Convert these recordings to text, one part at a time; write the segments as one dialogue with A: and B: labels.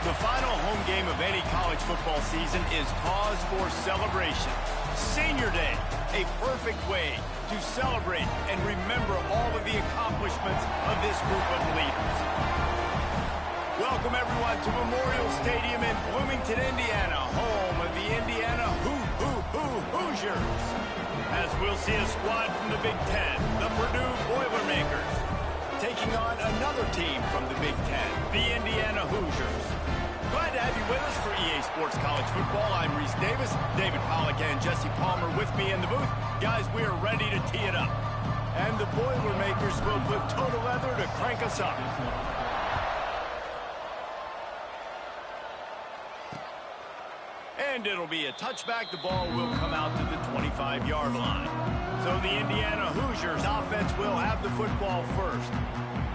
A: The final home game of any college football season is cause for celebration. Senior Day, a perfect way to celebrate and remember all of the accomplishments of this group of leaders. Welcome everyone to Memorial Stadium in Bloomington, Indiana, home of the Indiana Hoosiers. As we'll see a squad from the Big Ten, the Purdue Boilermakers, taking on another team from the Big Ten, the Indiana Hoosiers. Glad to have you with us for EA Sports College Football. I'm Reese Davis, David Pollack and Jesse Palmer with me in the booth. Guys, we are ready to tee it up. And the Boilermakers will put total leather to crank us up. And it'll be a touchback. The ball will come out to the 25-yard line. So the Indiana Hoosiers offense will have the football first.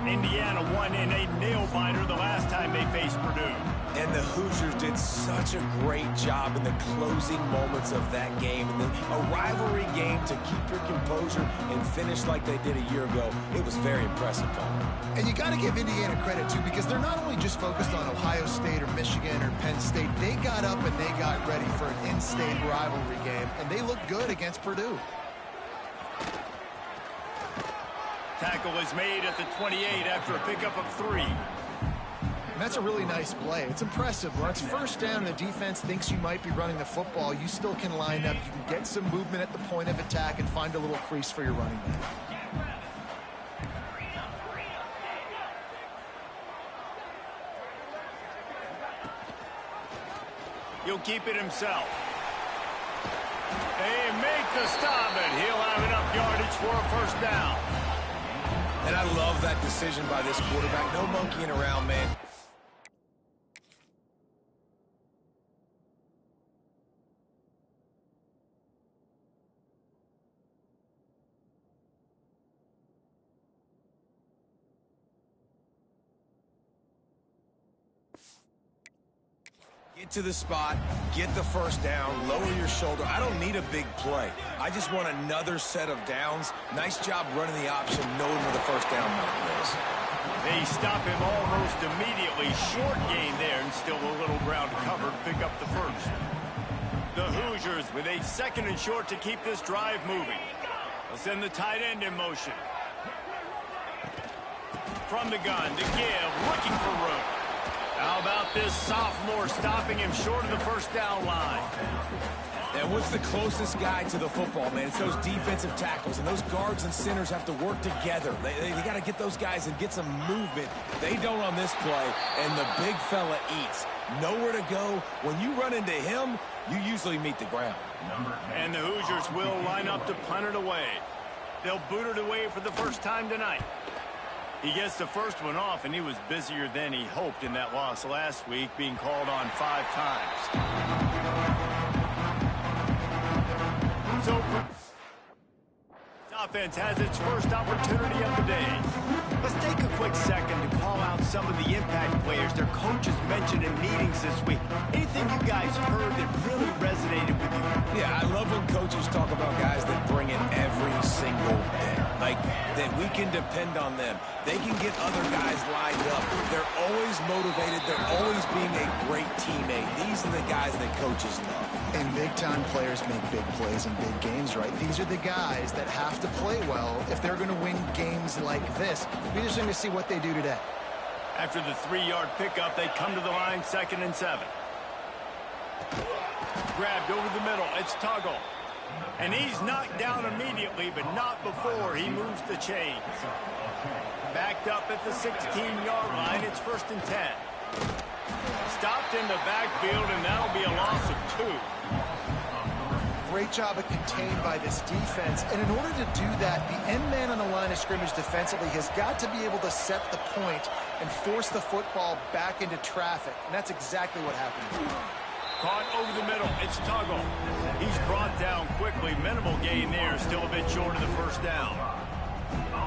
A: Indiana won in a nail-biter the last time they faced Purdue.
B: And the Hoosiers did such a great job in the closing moments of that game. And a rivalry game to keep your composure and finish like they did a year ago. It was very impressive, Palmer.
C: And you got to give Indiana credit, too, because they're not only just focused on Ohio State or Michigan or Penn State. They got up and they got ready for an in-state rivalry game, and they looked good against Purdue.
A: Tackle is made at the 28 after a pickup of 3.
C: And that's a really nice play. It's impressive. When it's first down and the defense thinks you might be running the football, you still can line up. You can get some movement at the point of attack and find a little crease for your running back.
A: He'll keep it himself. They make the stop, and he'll have enough yardage for a first down.
B: And I love that decision by this quarterback. No monkeying around, man. Get to the spot, get the first down, lower your shoulder. I don't need a big play. I just want another set of downs. Nice job running the option, knowing where the first down marker is.
A: They stop him almost immediately. Short gain there, and still a little ground to cover to pick up the first. The Hoosiers with a second and short to keep this drive moving. They'll send the tight end in motion. From the gun to give, looking for room. How about this sophomore stopping him short of the first down line?
B: And what's the closest guy to the football, man? It's those defensive tackles, and those guards and centers have to work together. They got to get those guys and get some movement. They don't on this play, and the big fella eats. Nowhere to go. When you run into him, you usually meet the ground.
A: And the Hoosiers will line up to punt it away. They'll boot it away for the first time tonight. He gets the first one off, and he was busier than he hoped in that loss last week, being called on 5 times. So, offense has its first opportunity of the day. Let's take a quick second to call out some of the impact players their coaches mentioned in meetings this week. Anything you guys heard that really resonated with you?
B: Yeah, I love when coaches talk about guys that bring it every single day. Like, that we can depend on them. They can get other guys lined up. They're always motivated. They're always being a great teammate. These are the guys that coaches love.
C: And big-time players make big plays in big games, right? These are the guys that have to play well if they're going to win games like this. We're just going to see what they do today.
A: After the 3-yard pickup, they come to the line, 2nd and 7. Grabbed over the middle. It's Tuggle. And he's knocked down immediately, but not before he moves the chains. Backed up at the 16-yard line. It's 1st and 10. Stopped in the backfield, and that'll be a loss of 2.
C: Great job of contained by this defense. And in order to do that, the end man on the line of scrimmage defensively has got to be able to set the point and force the football back into traffic. And that's exactly what happened.
A: Caught over the middle. It's Tuggle. He's brought down quickly. Minimal gain there. Still a bit short of the first down.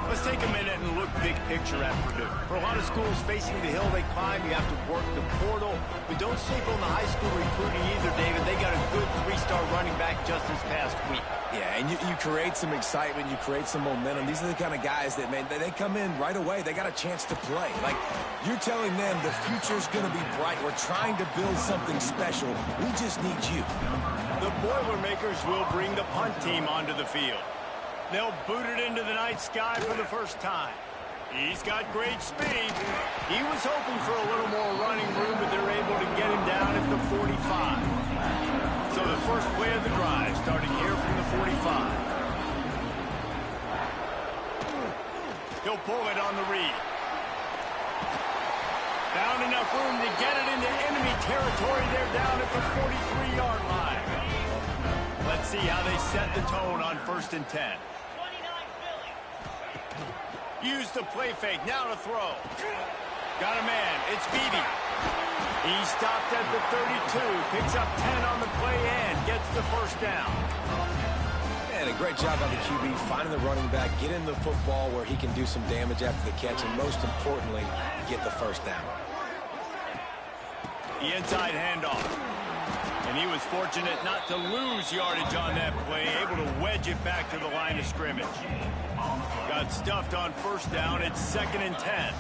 A: Let's take a minute and look big picture at Purdue. For a lot of schools facing the hill they climb, you have to work the core portal. But don't sleep on the high school recruiting either, David. They got a good 3-star running back just this past week.
B: Yeah, and you create some excitement, you create some momentum. These are the kind of guys that, man, they come in right away. They got a chance to play. Like, you're telling them the future's going to be bright. We're trying to build something special. We just need you.
A: The Boilermakers will bring the punt team onto the field. They'll boot it into the night sky for the first time. He's got great speed. He was hoping for a little more running room, but they're able to get him down at the 45. So the first play of the drive starting here from the 45. He'll pull it on the read. Found enough room to get it into enemy territory. They're down at the 43-yard line. Let's see how they set the tone on 1st and 10. Use the play fake, now to throw. Got a man, it's Beebe. He stopped at the 32, picks up 10 on the play and gets the first down.
B: And a great job by the QB finding the running back, getting the football where he can do some damage after the catch, and most importantly, get the first down.
A: The inside handoff. And he was fortunate not to lose yardage on that play, able to wedge it back to the line of scrimmage. Got stuffed on 1st down. It's 2nd and 10.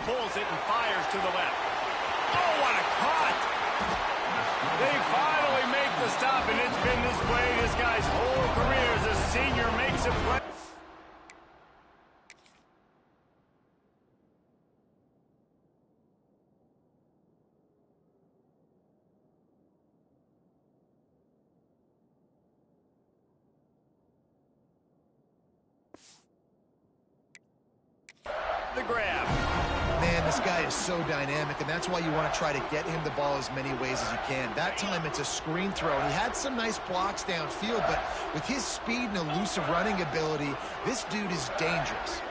A: Pulls it and fires to the left. Oh, what a cut! They finally make the stop, and it's been this way this guy's whole career as a senior makes a play. The grab.
C: Man, this guy is so dynamic, and that's why you want to try to get him the ball as many ways as you can. That time it's a screen throw, and he had some nice blocks downfield, but with his speed and elusive running ability, this dude is dangerous.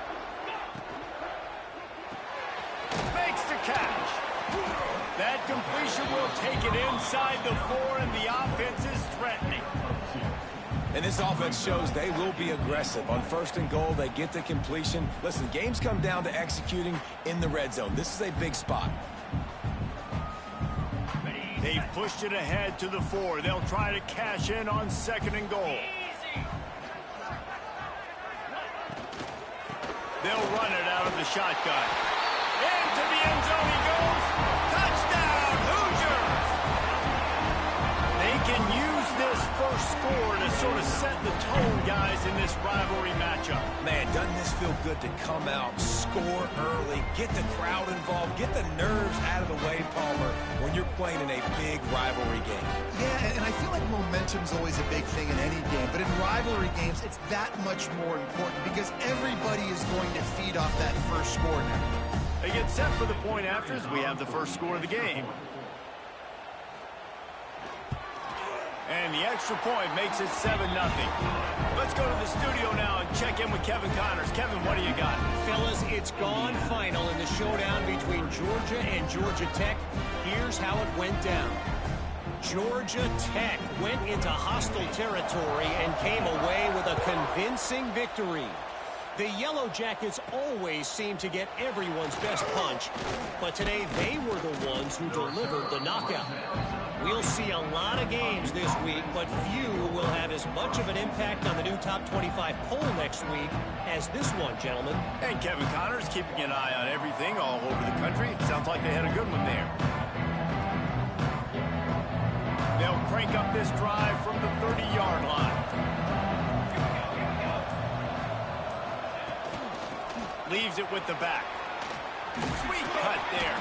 A: Makes the catch. That completion will take it inside the 4, and the offense is threatening.
B: And this offense shows they will be aggressive. On 1st and goal, they get the completion. Listen, games come down to executing in the red zone. This is a big spot.
A: They've pushed it ahead to the 4. They'll try to cash in on 2nd and goal. They'll run it out of the shotgun. Into the end zone he goes. Touchdown, Hoosiers! They can use this first score to sort of set the tone, guys, in this rivalry matchup.
B: Man, doesn't this feel good to come out, score early, get the crowd involved, get the nerves out of the way, Palmer, when you're playing in a big rivalry game.
C: Yeah, and I feel like momentum's always a big thing in any game, but in rivalry games, it's that much more important because everybody is going to feed off that first score now.
A: They get set for the point after as we have the first score of the game. And the extra point makes it 7-0. Let's go to the studio now and check in with Kevin Connors. Kevin, what do you got?
D: Fellas, it's gone final in the showdown between Georgia and Georgia Tech. Here's how it went down. Georgia Tech went into hostile territory and came away with a convincing victory. The Yellow Jackets always seem to get everyone's best punch, but today they were the ones who delivered the knockout. We'll see a lot of games this week, but few will have as much of an impact on the new Top 25 poll next week as this one, gentlemen.
A: And Kevin Connors keeping an eye on everything all over the country. Sounds like they had a good one there. They'll crank up this drive from the 30-yard line. Leaves it with the back. Sweet cut there.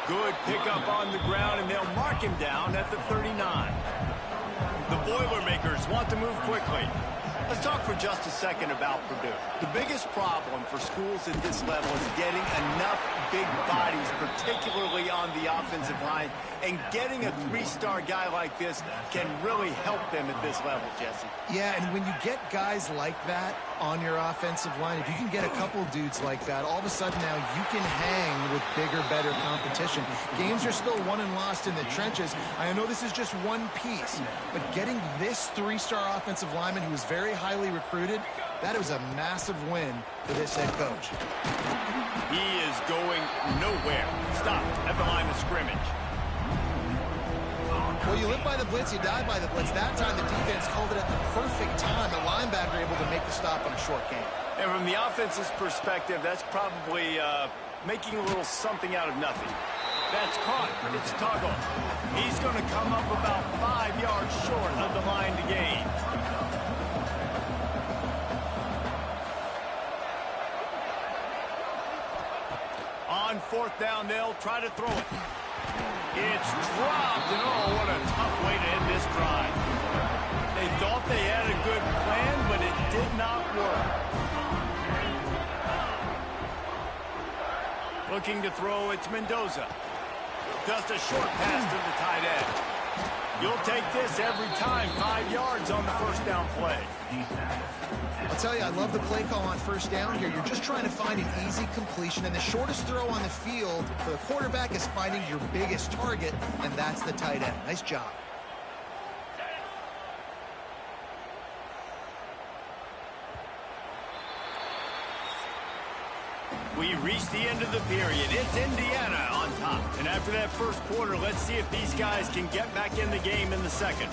A: Good pickup on the ground, and they'll mark him down at the 39. The Boilermakers want to move quickly. Let's talk for just a second about Purdue. The biggest problem for schools at this level is getting enough big bodies, particularly on the offensive line, and getting a 3-star guy like this can really help them at this level, Jesse.
C: Yeah, and when you get guys like that, on your offensive line. If you can get a couple dudes like that, all of a sudden now you can hang with bigger, better competition. Games are still won and lost in the trenches. I know this is just one piece, but getting this three-star offensive lineman who was very highly recruited, that was a massive win for this head coach.
A: He is going nowhere. Stop at the line of scrimmage.
C: Well, you live by the blitz, you die by the blitz. That time the defense called it at the perfect time. The linebacker able to make the stop on a short game.
A: And from the offense's perspective, that's probably making a little something out of nothing. That's caught. It's Toggle. He's going to come up about 5 yards short of the line to gain. On fourth down, they'll try to throw it. It's dropped, and oh, what a tough way to end this drive. They thought they had a good plan, but it did not work. Looking to throw, it's Mendoza. Just a short pass to the tight end. You'll take this every time, 5 yards on the first down play.
C: I'll tell you, I love the play call on first down here. You're just trying to find an easy completion, and the shortest throw on the field for the quarterback is finding your biggest target, and that's the tight end. Nice job.
A: We reached the end of the period. It's Indiana on top. And after that first quarter, let's see if these guys can get back in the game in the second.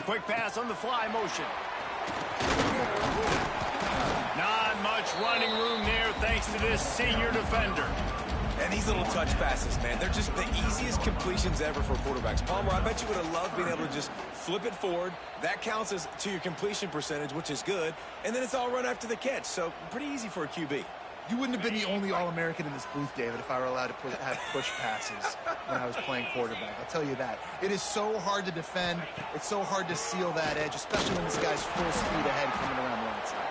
A: Quick pass on the fly motion. Not much running room there thanks to this senior defender.
B: And these little touch passes, man, they're just the easiest completions ever for quarterbacks. Palmer, I bet you would have loved being able to just flip it forward. That counts as to your completion percentage, which is good. And then it's all run after the catch. So pretty easy for a QB.
C: You wouldn't have been the only All-American in this booth, David, if I were allowed to have push passes when I was playing quarterback. I'll tell you that. It is so hard to defend. It's so hard to seal that edge, especially when this guy's full speed ahead coming around the outside.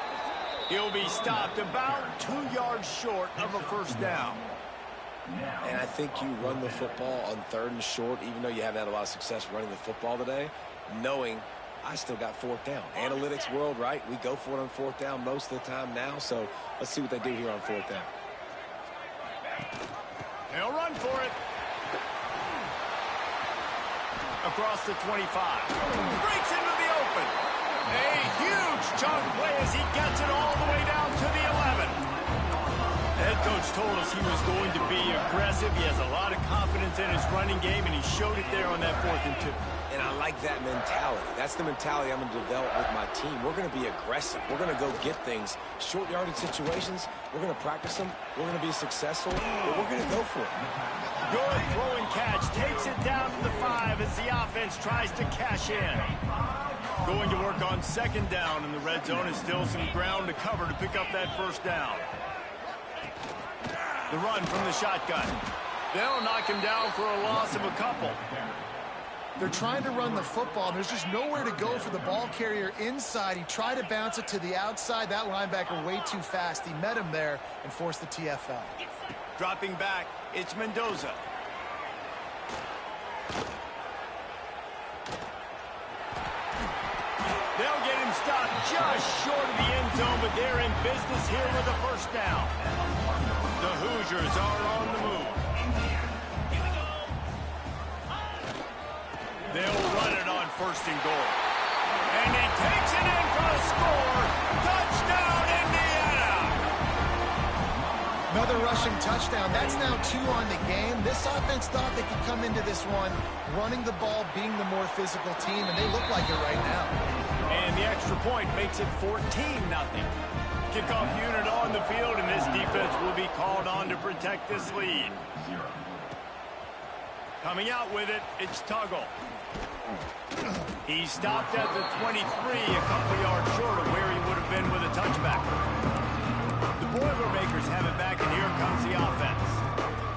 A: He'll be stopped about 2 yards short of a first down.
B: And I think you run the football on third and short, even though you haven't had a lot of success running the football today, knowing I still got fourth down. Analytics world, right? We go for it on fourth down most of the time now, so let's see what they do here on fourth down.
A: They'll run for it. Across the 25. Breaks into the open. A huge chunk play as he gets it all the way down to the 11. The head coach told us he was going to be aggressive. He has a lot of confidence in his running game, and he showed it there on that 4th and 2.
B: And I like that mentality. That's the mentality I'm going to develop with my team. We're going to be aggressive. We're going to go get things. Short yardage situations, we're going to practice them. We're going to be successful, but we're going to go for it.
A: Good throw and catch. Takes it down to the 5 as the offense tries to cash in. Going to work on second down, and the red zone is still some ground to cover to pick up that first down. The run from the shotgun. They'll knock him down for a loss of a couple.
C: They're trying to run the football. There's just nowhere to go for the ball carrier inside. He tried to bounce it to the outside. That linebacker way too fast. He met him there and forced the TFL.
A: Dropping back, it's Mendoza. They'll get him stopped just short of the end zone, but they're in business here with a first down. The Hoosiers are on the move. They'll run it on 1st and goal. And he takes it in for a score. Touchdown, Indiana!
C: Another rushing touchdown. That's now 2 on the game. This offense thought they could come into this one running the ball, being the more physical team, and they look like it right now.
A: And the extra point makes it 14-0. Kickoff unit on the field, and this defense will be called on to protect this lead. Coming out with it, it's Tuggle. He stopped at the 23, a couple yards short of where he would have been with a touchback. The Boilermakers have it back, and here comes the offense.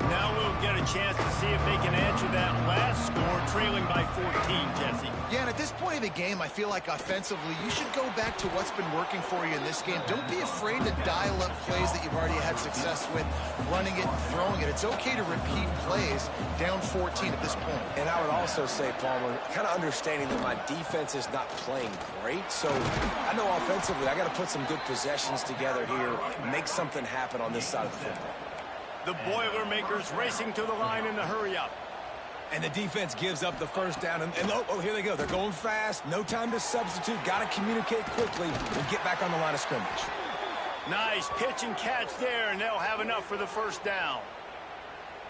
A: Now we'll get a chance to see if they can answer that last score, trailing by 14, Jesse.
C: Yeah, and at this point of the game, I feel like offensively, you should go back to what's been working for you in this game. Don't be afraid to dial up plays that you've already had success with, running it and throwing it. It's okay to repeat plays down 14 at this point.
B: And I would also say, Palmer, kind of understanding that my defense is not playing great, so I know offensively I got to put some good possessions together here, make something happen on this side of the football.
A: The Boilermakers racing to the line in the hurry-up.
B: And the defense gives up the first down. And oh, here they go. They're going fast. No time to substitute. Got to communicate quickly and get back on the line of scrimmage.
A: Nice pitch and catch there, and they'll have enough for the first down.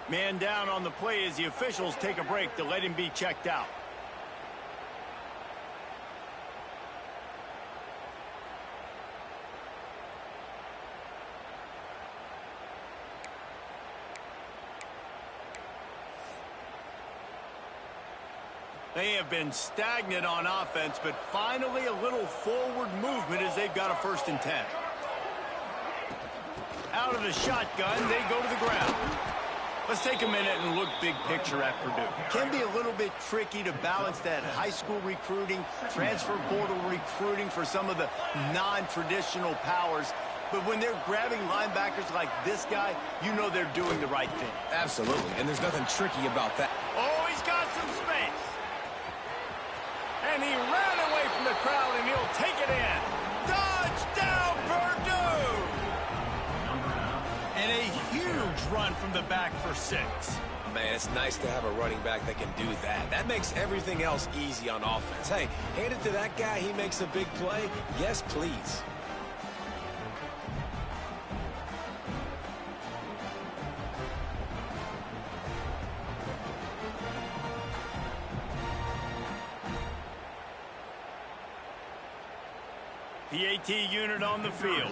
A: Man down on the play as the officials take a break to let him be checked out. They have been stagnant on offense, but finally a little forward movement as they've got a 1st and 10. Out of the shotgun, they go to the ground. Let's take a minute and look big picture at Purdue. Can be a little bit tricky to balance that high school recruiting, transfer portal recruiting for some of the non-traditional powers. But when they're grabbing linebackers like this guy, you know they're doing the right thing.
B: Absolutely, and there's nothing tricky about that.
A: Oh, he's got some space. And he ran away from the crowd, and he'll take it in. Touchdown, Purdue! And a huge run from the back for 6.
B: Man, it's nice to have a running back that can do that. That makes everything else easy on offense. Hey, hand it to that guy. He makes a big play. Yes, please.
A: PAT unit on the field.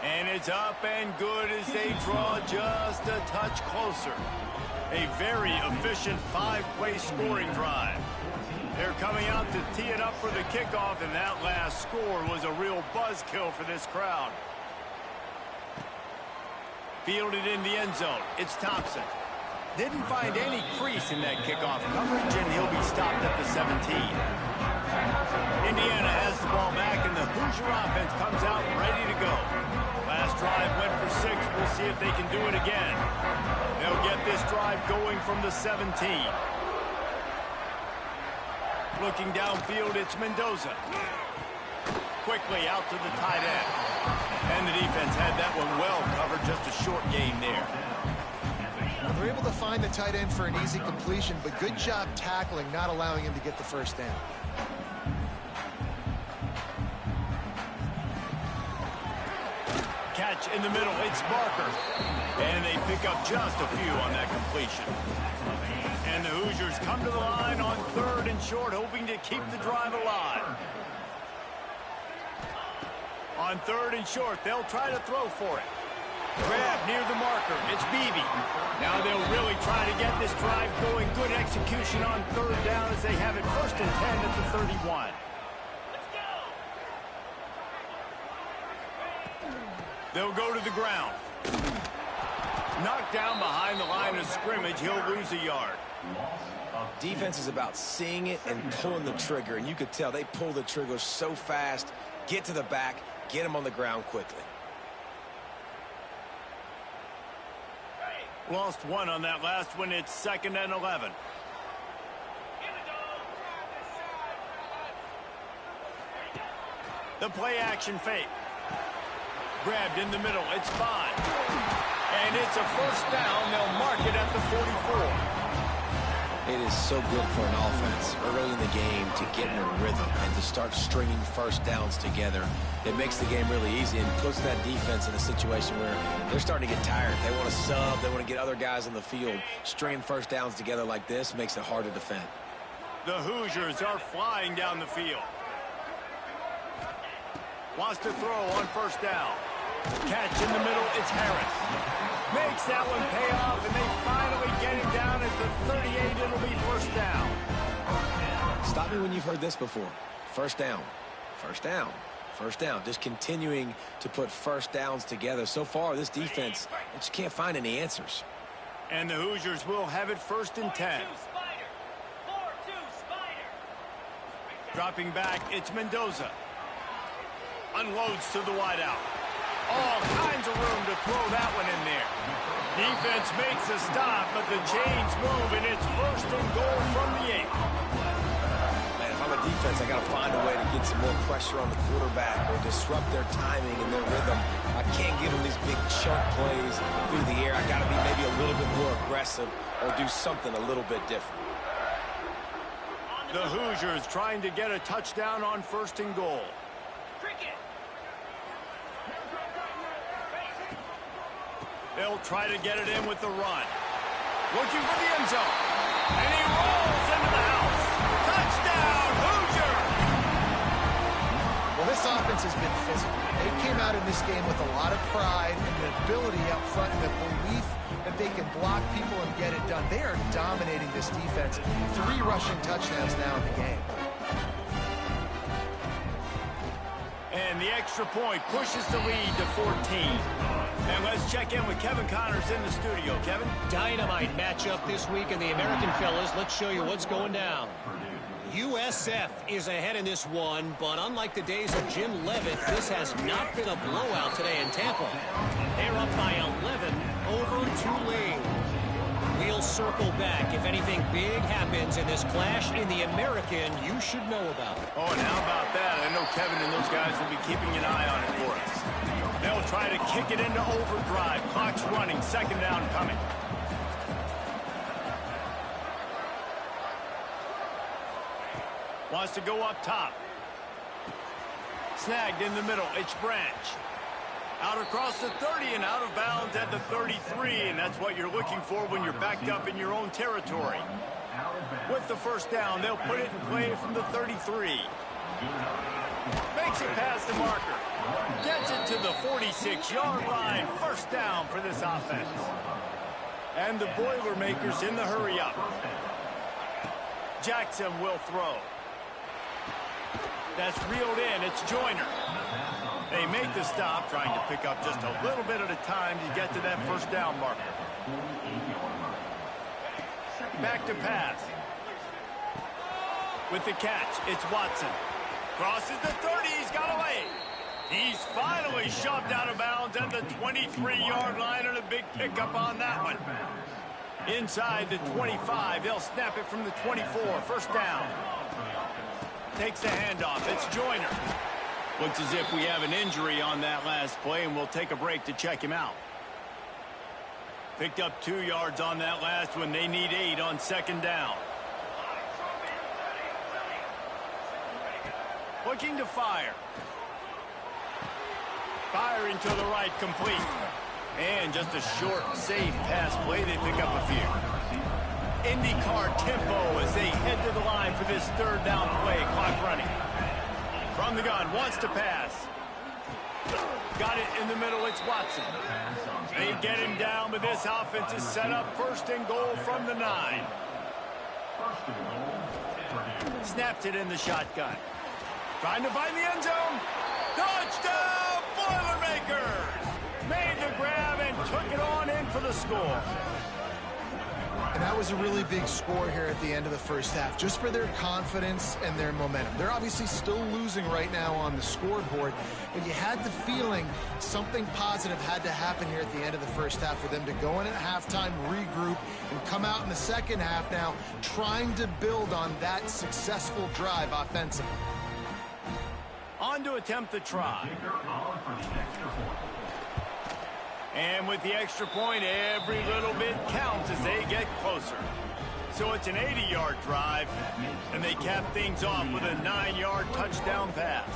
A: And it's up and good as they draw just a touch closer. A very efficient 5-play scoring drive. They're coming out to tee it up for the kickoff, and that last score was a real buzzkill for this crowd. Fielded in the end zone. It's Thompson. Didn't find any crease in that kickoff coverage, and he'll be stopped at the 17. Indiana has the ball back, and the Hoosier offense comes out ready to go. Last drive went for 6. We'll see if they can do it again. They'll get this drive going from the 17. Looking downfield, it's Mendoza. Quickly out to the tight end. And the defense had that one well covered, just a short gain there.
C: They're able to find the tight end for an easy completion, but good job tackling, not allowing him to get the first down.
A: Catch in the middle, it's Barker. And they pick up just a few on that completion. And the Hoosiers come to the line on 3rd and short, hoping to keep the drive alive. On 3rd and short, they'll try to throw for it. Grab near the marker. It's Beebe. Now they'll really try to get this drive going. Good execution on 3rd down as they have it 1st and 10 at the 31. They'll go to the ground. Knocked down behind the line of scrimmage. He'll lose a yard.
B: Defense is about seeing it and pulling the trigger, and you could tell they pull the trigger so fast, get to the back, get him on the ground quickly.
A: Lost 1 on that last one. It's 2nd and 11. The play action fake. Grabbed in the middle. It's Bond. And it's a first down. They'll mark it at the 44.
B: It is so good for an offense early in the game to get in a rhythm and to start stringing first downs together. It makes the game really easy and puts that defense in a situation where they're starting to get tired. They want to sub. They want to get other guys on the field. Stringing first downs together like this makes it hard to defend.
A: The Hoosiers are flying down the field. Wants to throw on first down. Catch in the middle. It's Harris. Makes that one pay off, and they finally get him down at the 38. It'll be first down.
B: Stop me when you've heard this before. First down, first down, first down. Just continuing to put first downs together. So far, this defense, they just can't find any answers.
A: And the Hoosiers will have it 1st and 10. Dropping back, it's Mendoza. Unloads to the wideout. All kinds of room to throw that one in there. Defense makes a stop, but the chains move, and it's 1st and goal from the 8.
B: Man, if I'm a defense, I got to find a way to get some more pressure on the quarterback or disrupt their timing and their rhythm. I can't give them these big chunk plays through the air. I got to be maybe a little bit more aggressive or do something a little bit different.
A: The Hoosiers trying to get a touchdown on 1st and goal. They'll try to get it in with the run. Looking for the end zone. And he rolls into the house. Touchdown, Hoosier!
C: Well, this offense has been physical. They came out in this game with a lot of pride and the ability up front and the belief that they can block people and get it done. They are dominating this defense. 3 rushing touchdowns now in the game.
A: And the extra point pushes the lead to 14. And let's check in with Kevin Connors in the studio. Kevin?
D: Dynamite matchup this week in the American fellas. Let's show you what's going down. USF is ahead in this one, but unlike the days of Jim Leavitt, this has not been a blowout today in Tampa. They're up by 11 over Tulane. We'll circle back. If anything big happens in this clash in the American, you should know about it.
A: Oh, and how about that? I know Kevin and those guys will be keeping an eye on it for us. They'll try to kick it into overdrive. Clock's running. 2nd down coming. Wants to go up top. Snagged in the middle. It's Branch. Out across the 30 and out of bounds at the 33. And that's what you're looking for when you're backed up in your own territory. With the 1st down, they'll put it in play from the 33. Makes it past the marker. Gets it to the 46-yard line. 1st down for this offense. And the Boilermakers in the hurry-up. Jackson will throw. That's reeled in. It's Joyner. They make the stop, trying to pick up just a little bit at a time to get to that 1st down marker. Back to pass. With the catch, it's Watson. Crosses the 30. He's got away. He's finally shoved out of bounds at the 23-yard line, and a big pickup on that one. Inside the 25. They'll snap it from the 24. 1st down. Takes the handoff. It's Joyner. Looks as if we have an injury on that last play, and we'll take a break to check him out. Picked up 2 yards on that last one. They need 8 on 2nd down. Looking to fire. Firing to the right, complete. And just a short, safe pass play. They pick up a few. IndyCar tempo as they head to the line for this 3rd down play. Clock running. From the gun, wants to pass. Got it in the middle, it's Watson. They get him down, but this offense is set up 1st and goal from the 9. Snapped it in the shotgun. Trying to find the end zone. Touchdown, Boilermakers! Made the grab and took it on in for the score.
C: And that was a really big score here at the end of the 1st half, just for their confidence and their momentum. They're obviously still losing right now on the scoreboard, but you had the feeling something positive had to happen here at the end of the 1st half for them to go in at halftime, regroup, and come out in the 2nd half now trying to build on that successful drive offensively.
A: On to attempt the try. And with the extra point, every little bit counts as they get closer. So it's an 80-yard drive, and they cap things off with a 9-yard touchdown pass.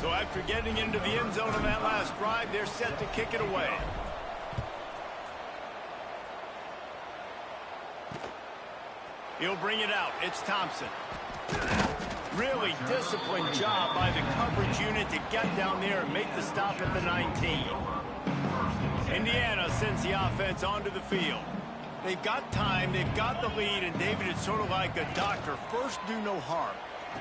A: So after getting into the end zone on that last drive, they're set to kick it away. He'll bring it out. It's Thompson. Really disciplined job by the coverage unit to get down there and make the stop at the 19. Indiana sends the offense onto the field. They've got time, they've got the lead, and David, it's sort of like a doctor. First, do no harm.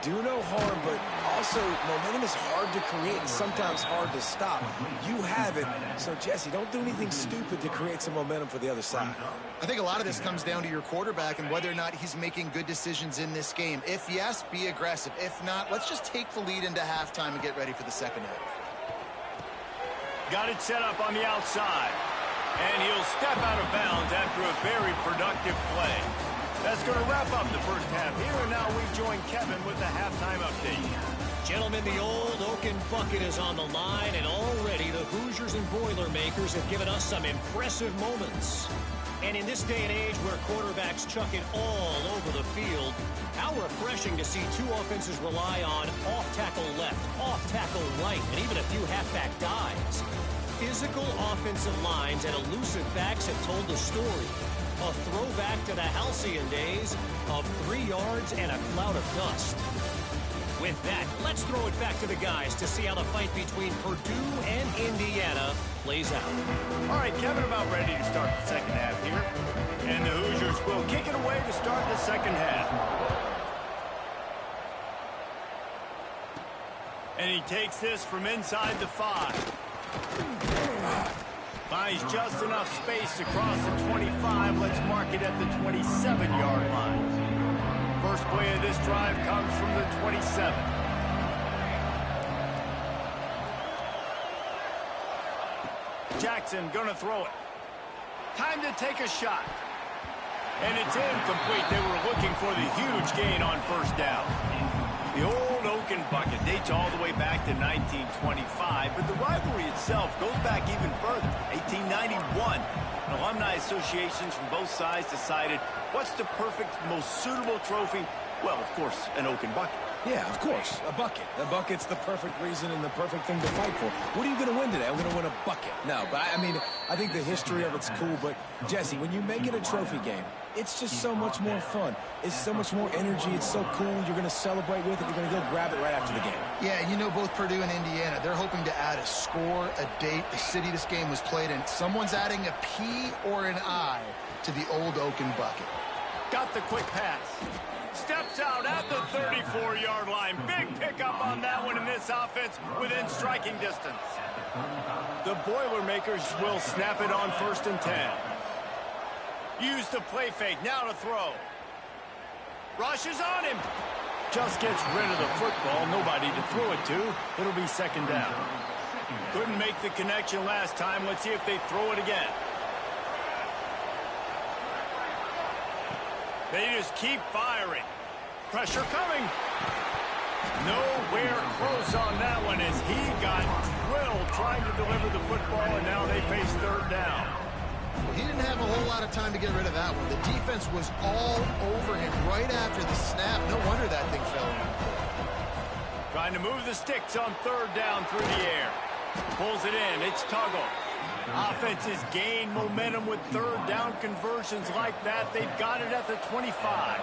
B: Do no harm, but also momentum is hard to create and sometimes hard to stop. You have it, so Jesse, don't do anything stupid to create some momentum for the other side.
C: I think a lot of this comes down to your quarterback and whether or not he's making good decisions in this game. If yes, be aggressive. If not, let's just take the lead into halftime and get ready for the second half.
A: Got it set up on the outside. And he'll step out of bounds after a very productive play. That's going to wrap up the first half here, and now we join Kevin with the halftime update.
D: Gentlemen, the old Oaken bucket is on the line, and already the Hoosiers and Boilermakers have given us some impressive moments. And in this day and age where quarterbacks chuck it all over the field, how refreshing to see two offenses rely on off-tackle left, off-tackle right, and even a few halfback dives. Physical offensive lines and elusive backs have told the story. A throwback to the halcyon days of 3 yards and a cloud of dust. With that, let's throw it back to the guys to see how the fight between Purdue and Indiana plays out.
A: All right, Kevin, about ready to start the second half here. And the Hoosiers will kick it away to start the second half. And he takes this from inside the 5. Finds just enough space across the 25. Let's mark it at the 27-yard line. First play of this drive comes from the 27. Jackson gonna throw it. Time to take a shot. And it's incomplete. They were looking for the huge gain on first down. The old Oaken bucket dates all the way back to 1925, but the rivalry itself goes back even further. 1891, alumni associations from both sides decided what's the perfect, most suitable trophy? Well, of course, an Oaken bucket.
B: Yeah, of course, a bucket. A bucket's the perfect reason and the perfect thing to fight for. What are you going to win today? I'm going to win a bucket. No, but I mean, I think the history of it's cool, but Jesse, when you make it a trophy game, it's just so much more fun. It's so much more energy. It's so cool. You're going to celebrate with it. You're going to go grab it right after the game.
C: Yeah, you know, both Purdue and Indiana, they're hoping to add a score, a date, the city this game was played in. Someone's adding a P or an I to the old Oaken bucket.
A: Got the quick pass. Steps out at the 34-yard line. Big pickup on that one in this offense within striking distance. The Boilermakers will snap it on 1st and 10. Use the play fake. Now to throw. Rushes on him. Just gets rid of the football. Nobody to throw it to. It'll be second down. Couldn't make the connection last time. Let's see if they throw it again. They just keep firing. Pressure coming. Nowhere close on that one as he got drilled trying to deliver the football, and now they face third down.
C: He didn't have a whole lot of time to get rid of that one. The defense was all over him right after the snap. No wonder that thing fell in.
A: Trying to move the sticks on third down through the air. Pulls it in. It's Tuggle. Offenses gain momentum with third down conversions like that. They've got it at the 25.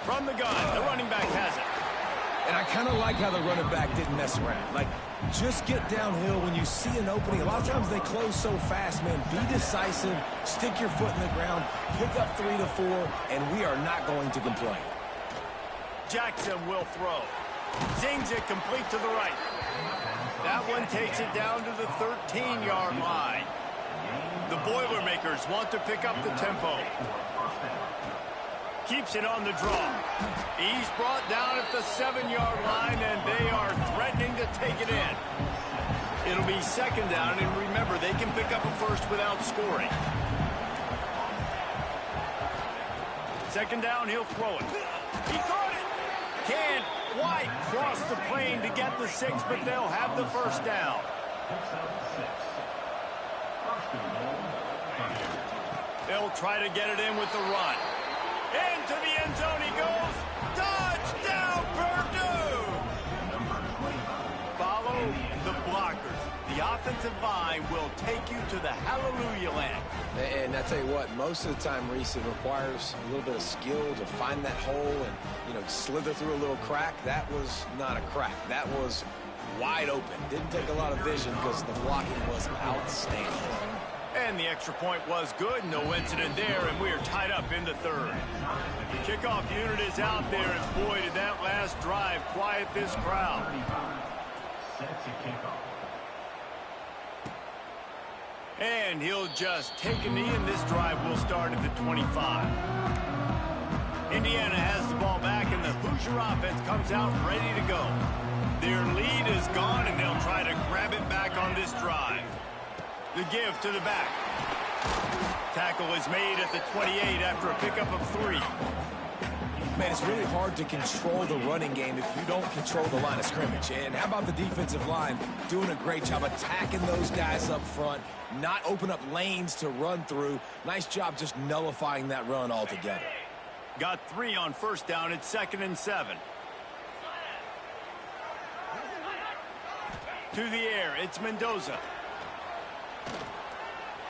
A: From the gun, the running back has it.
B: And I kind of like how the running back didn't mess around. Like, just get downhill when you see an opening. A lot of times they close so fast, man. Be decisive, stick your foot in the ground, pick up 3 to 4, and we are not going to complain.
A: Jackson will throw. Zings it complete to the right. That one takes it down to the 13-yard line. The Boilermakers want to pick up the tempo. Keeps it on the draw. He's brought down at the 7-yard line, and they are threatening to take it in. It'll be second down, and remember, they can pick up a first without scoring. Second down, he'll throw it. He caught it. Can't quite cross the plane to get the 6, but they'll have the first down. They'll try to get it in with the run. Into the end zone he goes. Touchdown, Purdue! Follow the blockers. The offensive line will take you to the hallelujah land.
B: And I tell you what, most of the time, Reese, it requires a little bit of skill to find that hole and, slither through a little crack. That was not a crack. That was wide open. Didn't take a lot of vision because the blocking was outstanding.
A: And the extra point was good. No incident there, and we are tied up in the third. The kickoff unit is out there, and boy, did that last drive quiet this crowd. And he'll just take a knee, and this drive will start at the 25. Indiana has the ball back, and the Hoosier offense comes out ready to go. Their lead is gone, and they'll try to grab it back on this drive. The give to the back. Tackle is made at the 28 after a pickup of 3.
B: Man, it's really hard to control the running game if you don't control the line of scrimmage. And how about the defensive line doing a great job attacking those guys up front, not open up lanes to run through. Nice job just nullifying that run altogether.
A: Got 3 on first down. It's 2nd and 7. To the air, it's Mendoza.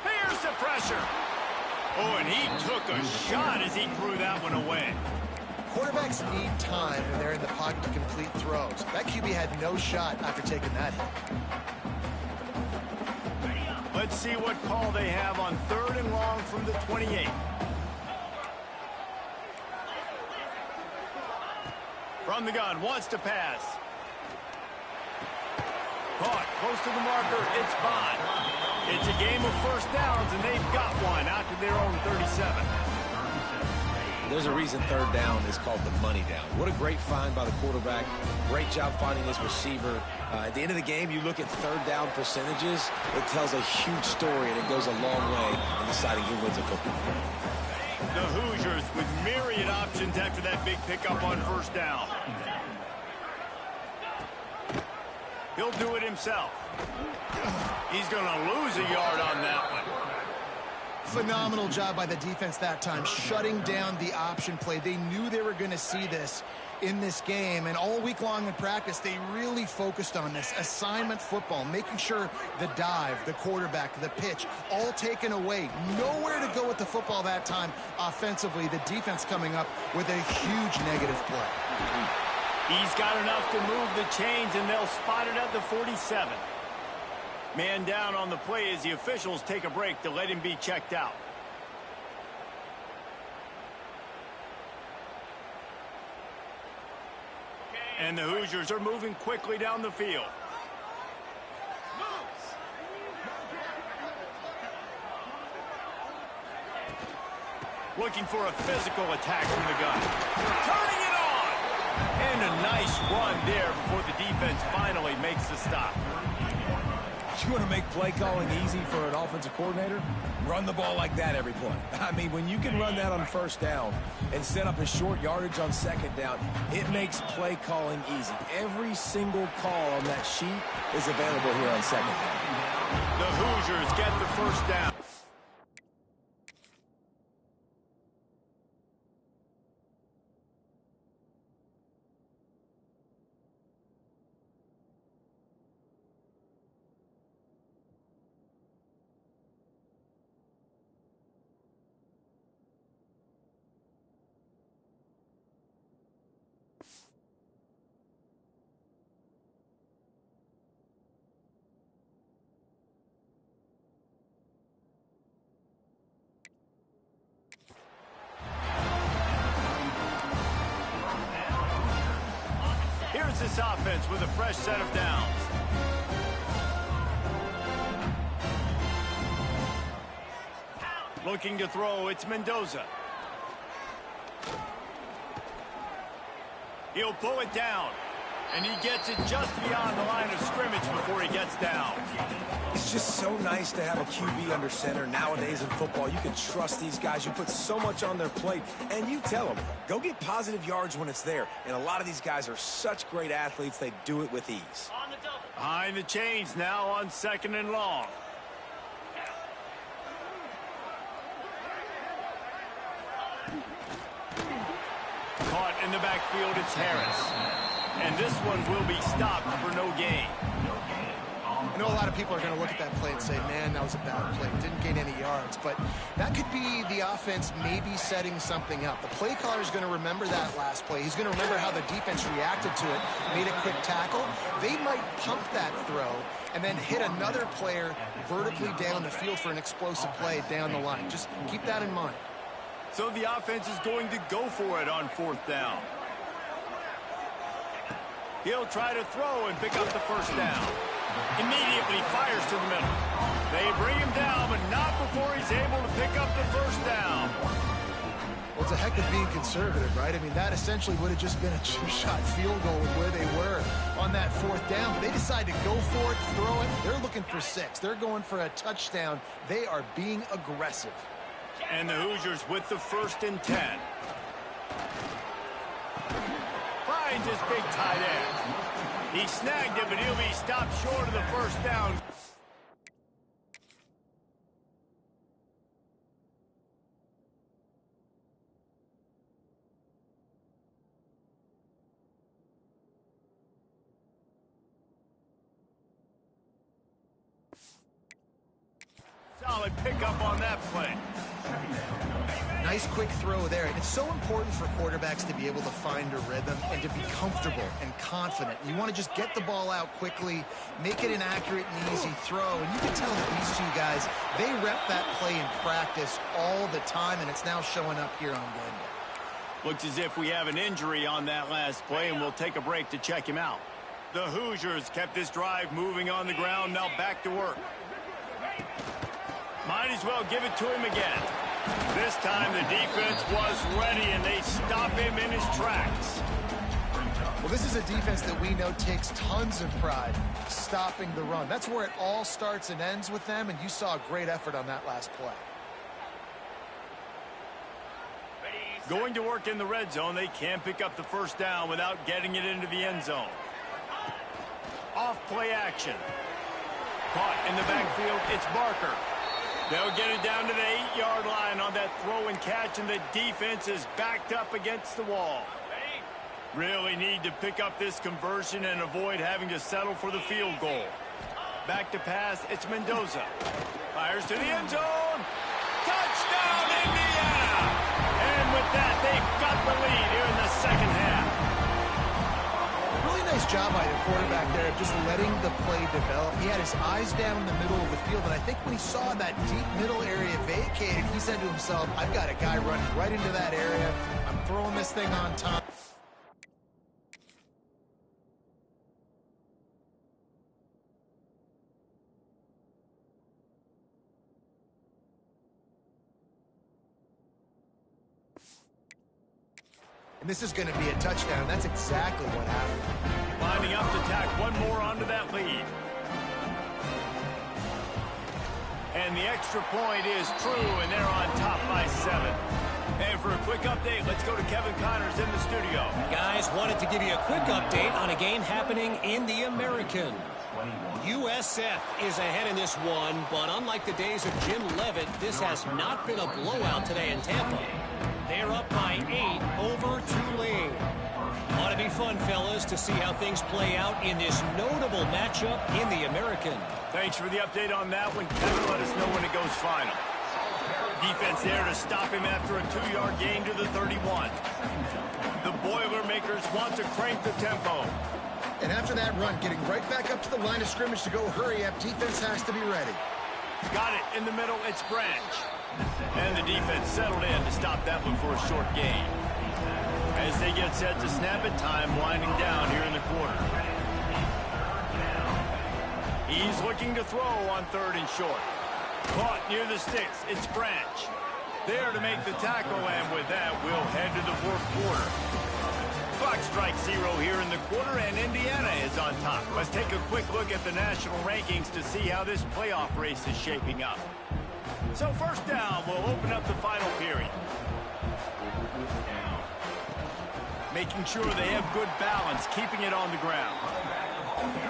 A: Here's the pressure. Oh, and he took a shot as he threw that one away.
C: Quarterbacks need time when they're in the pocket to complete throws. That QB had no shot after taking that hit.
A: Let's see what call they have on 3rd and long from the 28. From the gun, wants to pass. Caught, close to the marker, it's Bond. It's a game of first downs, and they've got one out to their own 37.
B: There's a reason 3rd down is called the money down. What a great find by the quarterback. Great job finding his receiver. At the end of the game, you look at 3rd down percentages. It tells a huge story, and it goes a long way in deciding who wins a football game.
A: The Hoosiers with myriad options after that big pickup on first down. He'll do it himself. He's going to lose a yard on that one.
C: Phenomenal job by the defense that time, shutting down the option play. They knew they were going to see this in this game, and all week long in practice, they really focused on this assignment football, making sure the dive, the quarterback, the pitch, all taken away. Nowhere to go with the football that time offensively. The defense coming up with a huge negative play.
A: He's got enough to move the chains, and they'll spot it at the 47. Man down on the play as the officials take a break to let him be checked out. And the Hoosiers are moving quickly down the field. Looking for a physical attack from the gun. Turning it on! And a nice run there before the defense finally makes the stop.
B: You want to make play calling easy for an offensive coordinator? Run the ball like that every play. I mean, when you can run that on first down and set up a short yardage on second down, it makes play calling easy. Every single call on that sheet is available here on second down.
A: The Hoosiers get the first down. Here's this offense with a fresh set of downs. Looking to throw, it's Mendoza. He'll pull it down, and he gets it just beyond the line of scrimmage before he gets down.
B: It's just so nice to have a QB under center nowadays in football. You can trust these guys. You put so much on their plate, and you tell them, go get positive yards when it's there. And a lot of these guys are such great athletes, they do it with ease.
A: Behind the chains now on 2nd and long. Caught in the backfield, it's Harris. And this one will be stopped for no gain.
C: I know a lot of people are going to look at that play and say, man, that was a bad play. Didn't gain any yards. But that could be the offense maybe setting something up. The play caller is going to remember that last play. He's going to remember how the defense reacted to it, made a quick tackle. They might pump that throw and then hit another player vertically down the field for an explosive play down the line. Just keep that in mind.
A: So the offense is going to go for it on 4th down. He'll try to throw and pick up the first down. Immediately fires to the middle. They bring him down, but not before he's able to pick up the first down.
C: Well, it's a heck of being conservative, right? I mean, that essentially would have just been a chip-shot field goal with where they were on that 4th down. But they decide to go for it, throw it. They're looking for 6. They're going for a touchdown. They are being aggressive.
A: And the Hoosiers with the 1st and 10. Finds his big tight end. He snagged it, but he'll be stopped short of the first down. Solid pickup on that play.
C: Nice quick throw there. And it's so important for quarterbacks to be able to find a rhythm and to be comfortable and confident. You want to just get the ball out quickly, make it an accurate and easy throw. And you can tell that these two guys, they rep that play in practice all the time, and it's now showing up here on game day.
A: Looks as if we have an injury on that last play, and we'll take a break to check him out. The Hoosiers kept this drive moving on the ground, now back to work. Might as well give it to him again. This time the defense was ready, and they stop him in his tracks.
C: Well, this is a defense that we know takes tons of pride stopping the run. That's where it all starts and ends with them, and you saw a great effort on that last play.
A: Going to work in the red zone, they can't pick up the first down without getting it into the end zone. Off play action. Caught in the backfield, it's Barker. They'll get it down to the 8-yard line on that throw and catch, and the defense is backed up against the wall. Really need to pick up this conversion and avoid having to settle for the field goal. Back to pass, it's Mendoza. Fires to the end zone. Touchdown, Indiana! And with that, they've got the lead here in the second half.
C: Really nice job by the quarterback there of just letting the play develop. He had his eyes down in the middle of the field, and I think when he saw that deep middle area vacated, he said to himself, I've got a guy running right into that area. I'm throwing this thing on top. And this is going to be a touchdown. That's exactly what happened.
A: Lining up to tack one more onto that lead. And the extra point is true, and they're on top by 7. And for a quick update, let's go to Kevin Connors in the studio.
D: Guys, wanted to give you a quick update on a game happening in the American. USF is ahead in this one, but unlike the days of Jim Leavitt, this has not been a blowout today in Tampa. They're up by 8 over Tulane. Ought to be fun, fellas, to see how things play out in this notable matchup in the American.
A: Thanks for the update on that one. Kevin, let us know when it goes final. Defense there to stop him after a 2-yard gain to the 31. The Boilermakers want to crank the tempo.
C: And after that run, getting right back up to the line of scrimmage to go hurry up, defense has to be ready.
A: Got it in the middle, it's Branch. And the defense settled in to stop that one for a short gain. As they get set to snap it, time winding down here in the quarter. He's looking to throw on 3rd and short. Caught near the sticks, it's Branch. There to make the tackle, and with that, we'll head to the 4th quarter. Clock strikes 0 here in the quarter, and Indiana is on top. Let's take a quick look at the national rankings to see how this playoff race is shaping up. So first down, we'll open up the final period. Making sure they have good balance, keeping it on the ground.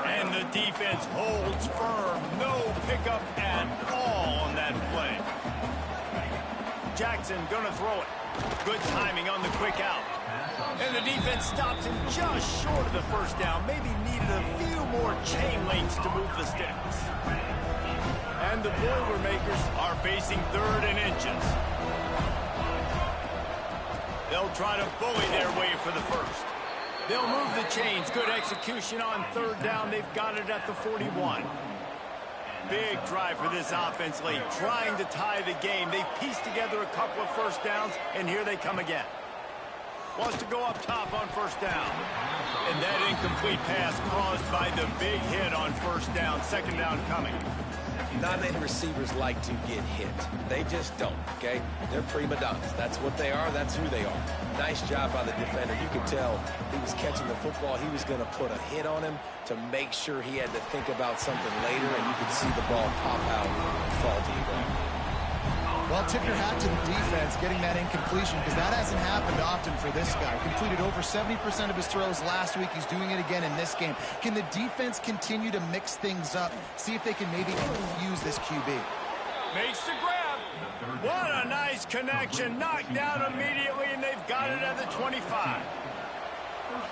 A: And the defense holds firm. No pickup at all on that play. Jackson gonna throw it. Good timing on the quick out. And the defense stops him just short of the first down. Maybe needed a few more chain links to move the sticks. And the Boilermakers are facing 3rd and inches. They'll try to bully their way for the first. They'll move the chains. Good execution on 3rd down. They've got it at the 41. Big drive for this offense late, trying to tie the game. They pieced together a couple of first downs, and here they come again. Wants to go up top on 1st down. And that incomplete pass caused by the big hit on 1st down. 2nd down coming.
B: Not many receivers like to get hit. They just don't, okay? They're prima donnas. That's what they are. That's who they are. Nice job by the defender. You could tell he was catching the football. He was going to put a hit on him to make sure he had to think about something later, and you could see the ball pop out and fall to the ground.
C: Well, tip your hat to the defense getting that incompletion, because that hasn't happened often for this guy. Completed over 70% of his throws last week. He's doing it again in this game. Can the defense continue to mix things up? See if they can maybe confuse this QB.
A: Makes the grab. What a nice connection. Knocked down immediately, and they've got it at the 25.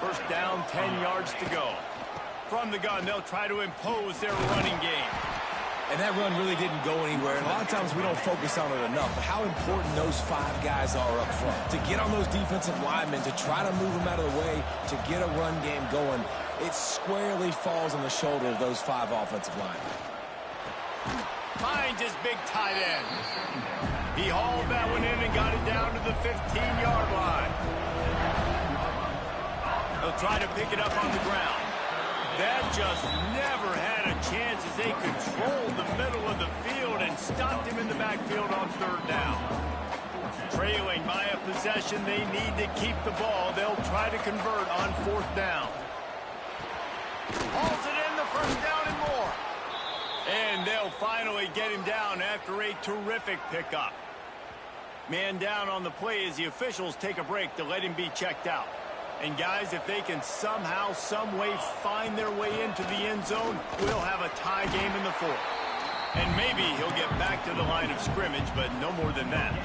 A: 1st down, 10 yards to go. From the gun, they'll try to impose their running game.
B: And that run really didn't go anywhere. And a lot of times we don't focus on it enough. But how important those 5 guys are up front. To get on those defensive linemen, to try to move them out of the way, to get a run game going, it squarely falls on the shoulder of those 5 offensive linemen.
A: Finds his big tight end. He hauled that one in and got it down to the 15-yard line. They'll try to pick it up on the ground. That just never had a chance as they controlled the middle of the field and stopped him in the backfield on 3rd down. Trailing by a possession, they need to keep the ball. They'll try to convert on 4th down. Hauls it in, the 1st down and more. And they'll finally get him down after a terrific pickup. Man down on the play as the officials take a break to let him be checked out. And guys, if they can somehow, some way find their way into the end zone, we'll have a tie game in the 4th. And maybe he'll get back to the line of scrimmage, but no more than that.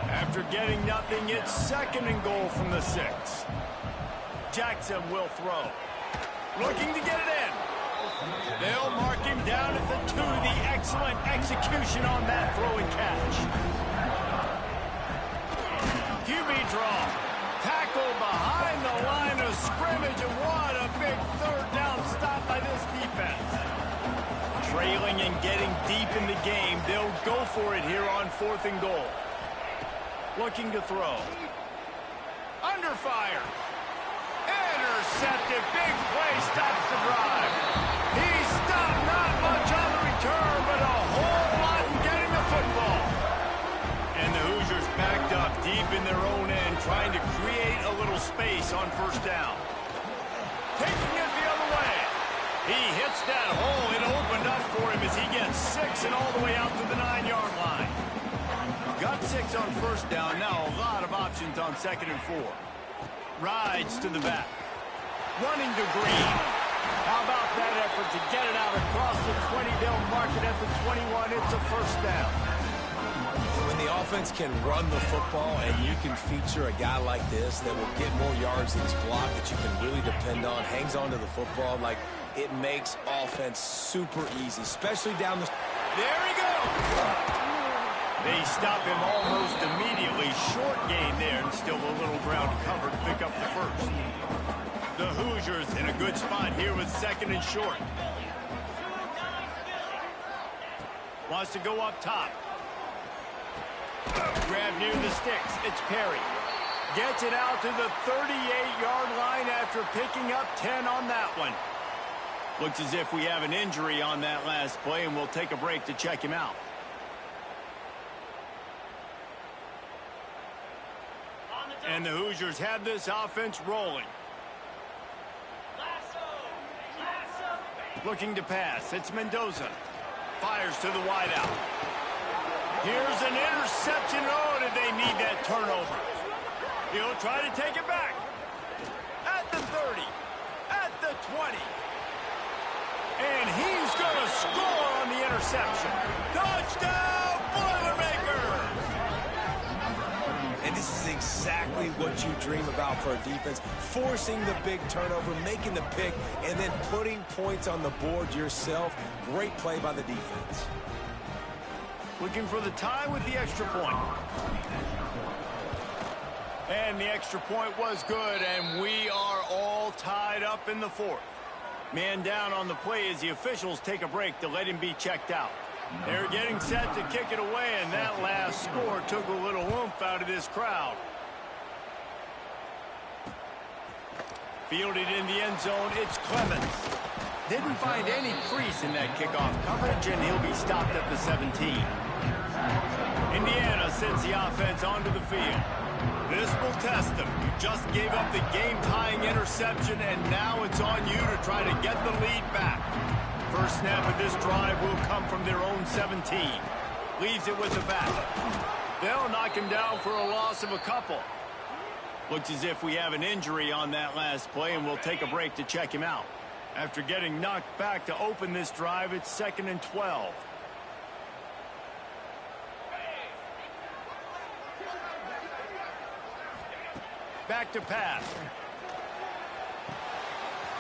A: After getting nothing, it's 2nd and goal from the 6. Jackson will throw. Looking to get it in. They'll mark him down at the 2. The excellent execution on that throw and catch. QB draw. Tackle behind the line of scrimmage, and what a big 3rd down stop by this defense. Trailing and getting deep in the game, they'll go for it here on 4th and goal. Looking to throw. Under fire. Intercepted. Big play stops the drive. He stopped not much on the return, but a whole lot in getting the football. And the Hoosiers backed up deep in their own end, trying to create a little space on 1st down. Taking it the other way. He hits that hole. It opened up for him as he gets 6 and all the way out to the 9-yard line. Got 6 on 1st down. Now a lot of options on 2nd and 4. Rides to the back. Running to Green. How about that effort to get it out across the 20? They'll mark it at the 21. It's a 1st down.
B: When the offense can run the football and you can feature a guy like this that will get more yards than his block, that you can really depend on, hangs on to the football, like it makes offense super easy, especially down the...
A: There he goes! They stop him almost immediately. Short gain there, and still a little ground covered to pick up the 1st. The Hoosiers in a good spot here with 2nd and short. Wants to go up top. Grab near the sticks. It's Perry. Gets it out to the 38-yard line after picking up 10 on that one. Looks as if we have an injury on that last play, and we'll take a break to check him out. And the Hoosiers have this offense rolling. Looking to pass. It's Mendoza. Fires to the wideout. Here's an interception. Oh, did they need that turnover? He'll try to take it back. At the 30. At the 20. And he's going to score on the interception. Touchdown, Boilermakers!
B: And this is exactly what you dream about for a defense. Forcing the big turnover, making the pick, and then putting points on the board yourself. Great play by the defense.
A: Looking for the tie with the extra point. And the extra point was good, and we are all tied up in the fourth. Man down on the play as the officials take a break to let him be checked out. They're getting set to kick it away, and that last score took a little oomph out of this crowd. Fielded in the end zone, it's Clemens. Didn't find any crease in that kickoff coverage, and he'll be stopped at the 17. Indiana sends the offense onto the field. This will test them. You just gave up the game-tying interception, and now it's on you to try to get the lead back. First snap of this drive will come from their own 17. Leaves it with the back. They'll knock him down for a loss of a couple. Looks as if we have an injury on that last play, and we'll take a break to check him out. After getting knocked back to open this drive, it's 2nd and 12. Back to pass.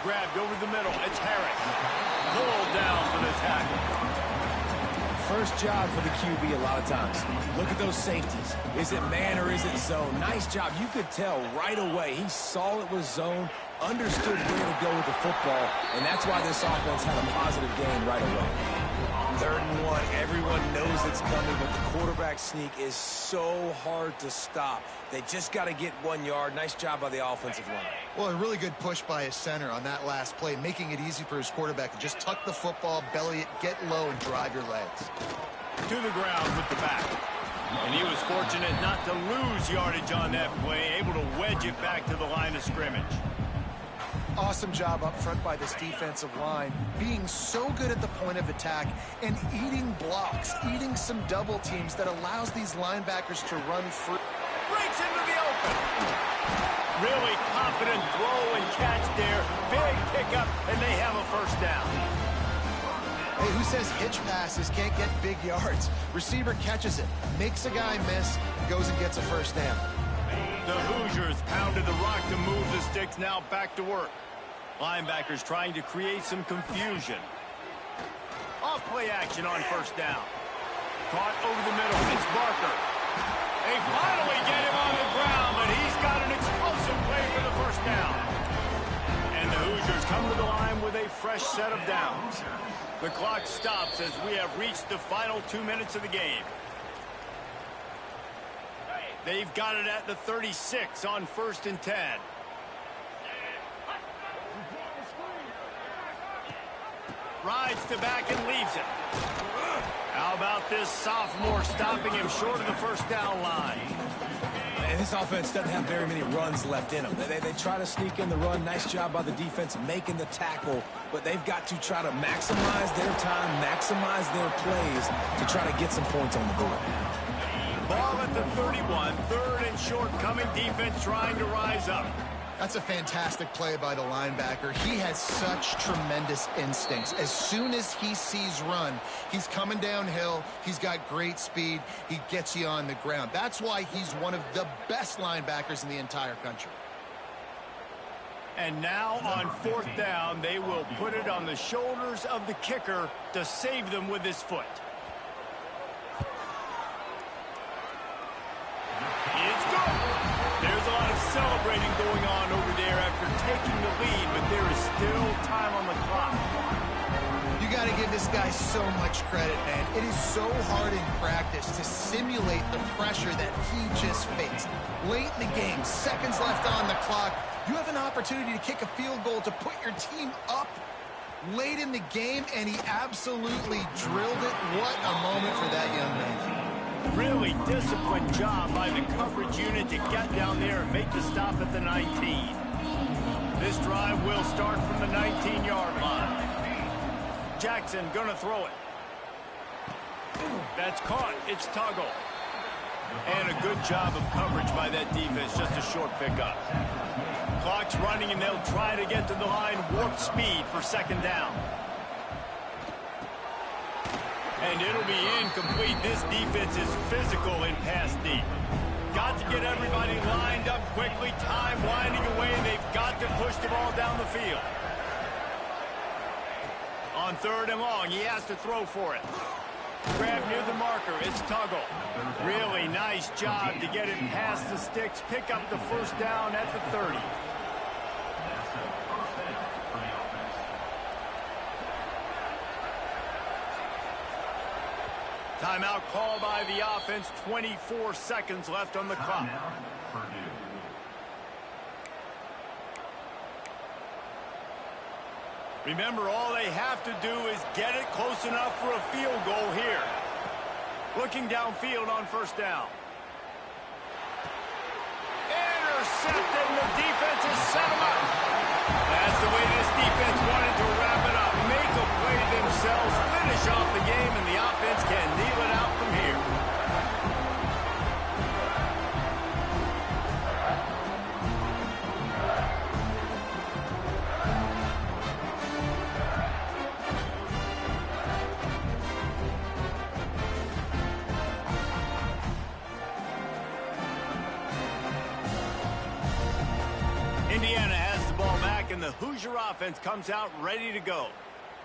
A: Grabbed over the middle. It's Harris. Pulled down for the tackle.
B: First job for the QB a lot of times. Look at those safeties. Is it man or is it zone? Nice job. You could tell right away. He saw it was zone, understood where to go with the football, and that's why this offense had a positive gain right away. 3rd and 1. Everyone knows it's coming, but the quarterback sneak is so hard to stop. They just got to get 1 yard. Nice job by the offensive line.
C: Well, a really good push by his center on that last play, making it easy for his quarterback to just tuck the football, belly it, get low, and drive your legs.
A: To the ground with the back. And he was fortunate not to lose yardage on that play, able to wedge it back to the line of scrimmage.
C: Awesome job up front by this defensive line, being so good at the point of attack and eating blocks, eating some double teams that allows these linebackers to run free.
A: Breaks into the open. Really confident throw and catch there. Big pickup, and they have a first down.
C: Hey, who says hitch passes can't get big yards? Receiver catches it, makes a guy miss, goes and gets a first down.
A: The Hoosiers pounded the rock to move the sticks, now back to work. Linebackers trying to create some confusion. Off play action on first down. Caught over the middle. It's Barker. They finally get him on the ground, but he's got an explosive play for the first down. And the Hoosiers come to the line with a fresh set of downs. The clock stops as we have reached the final 2 minutes of the game. They've got it at the 36 on 1st and 10. Rides to back and leaves it. How about this sophomore stopping him short of the first down line?
B: And this offense doesn't have very many runs left in them. They try to sneak in the run. Nice job by the defense making the tackle, but they've got to try to maximize their time, maximize their plays to try to get some points on the board.
A: Ball at the 31, 3rd and short, coming defense trying to rise up.
C: That's a fantastic play by the linebacker. He has such tremendous instincts. As soon as he sees run, he's coming downhill. He's got great speed. He gets you on the ground. That's why he's one of the best linebackers in the entire country.
A: And now on 4th down, they will put it on the shoulders of the kicker to save them with his foot. It's good. There's a lot of celebrating going on over there after taking the lead, but there is still time on the clock.
C: You got to give this guy so much credit, man. It is so hard in practice to simulate the pressure that he just faced. Late in the game, seconds left on the clock, you have an opportunity to kick a field goal to put your team up late in the game, and he absolutely drilled it. What a moment for that young man.
A: Really disciplined job by the coverage unit to get down there and make the stop at the 19. This drive will start from the 19-yard line. Jackson gonna throw it. That's caught. It's Tuggle. And a good job of coverage by that defense. Just a short pickup. Clock's running, and they'll try to get to the line. Warp speed for 2nd down. And it'll be incomplete. This defense is physical in pass deep. got to get everybody lined up quickly. Time winding away. They've got to push the ball down the field. On 3rd and long, he has to throw for it. Grab near the marker. It's Tuggle. Really nice job to get it past the sticks. Pick up the first down at the 30. Timeout called by the offense. 24 seconds left on the clock. Remember, all they have to do is get it close enough for a field goal here. Looking downfield on 1st down. Intercepted, and the defense has set him up. That's the way this defense wanted to wrap it up. Make a play themselves, finish off the game, and the offense can kneel it out from here. Indiana has the ball back, and the Hoosier offense comes out ready to go.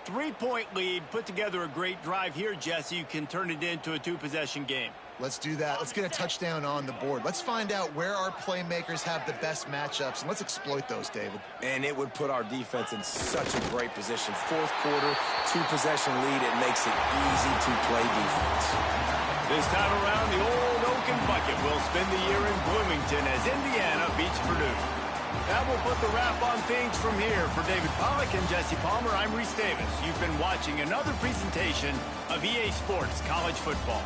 A: 3-point lead, put together a great drive here, Jesse. You can turn it into a 2-possession game.
C: Let's do that. Let's get a touchdown on the board. Let's find out where our playmakers have the best matchups, and let's exploit those, David.
B: And it would put our defense in such a great position. 4th quarter, 2-possession lead. It makes it easy to play defense.
A: This time around, the old Oaken Bucket will spend the year in Bloomington as Indiana beats Purdue. That will put the wrap on things from here. For David Pollack and Jesse Palmer, I'm Reese Davis. You've been watching another presentation of EA Sports College Football.